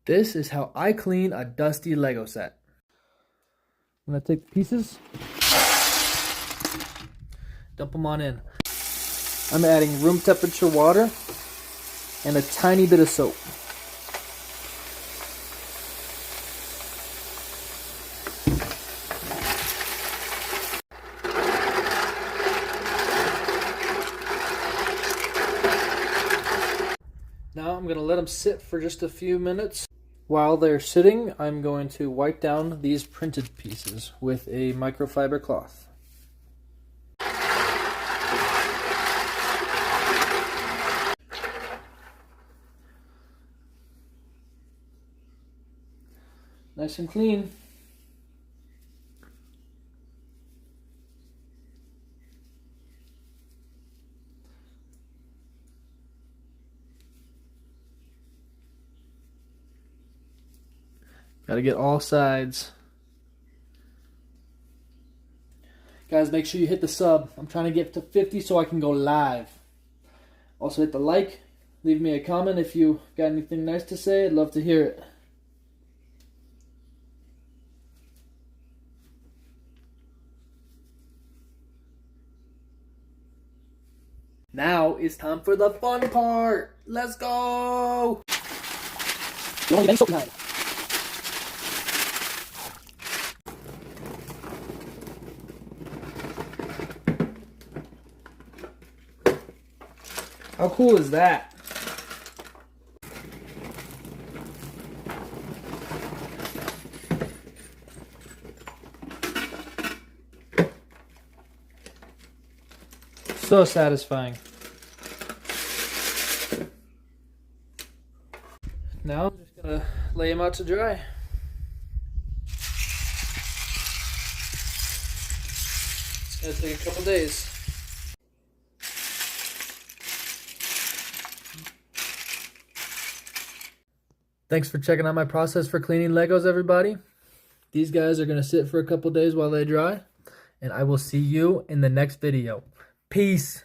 This is how I clean a dusty Lego set. I'm gonna take the pieces, dump them on in. I'm adding room temperature water and a tiny bit of soap. Now I'm going to let them sit for just a few minutes. While they're sitting, I'm going to wipe down these printed pieces with a microfiber cloth. Nice and clean. Got to get all sides. Guys, make sure you hit the sub. I'm trying to get to 50 so I can go live. Also hit the like. Leave me a comment if you got anything nice to say. I'd love to hear it. Now it's time for the fun part. Let's go! You want to get any soap behind. How cool is that? So satisfying. Now I'm just gonna lay them out to dry. It's gonna take a couple days. Thanks for checking out my process for cleaning Legos, everybody. These guys are gonna sit for a couple days while they dry, and I will see you in the next video. Peace.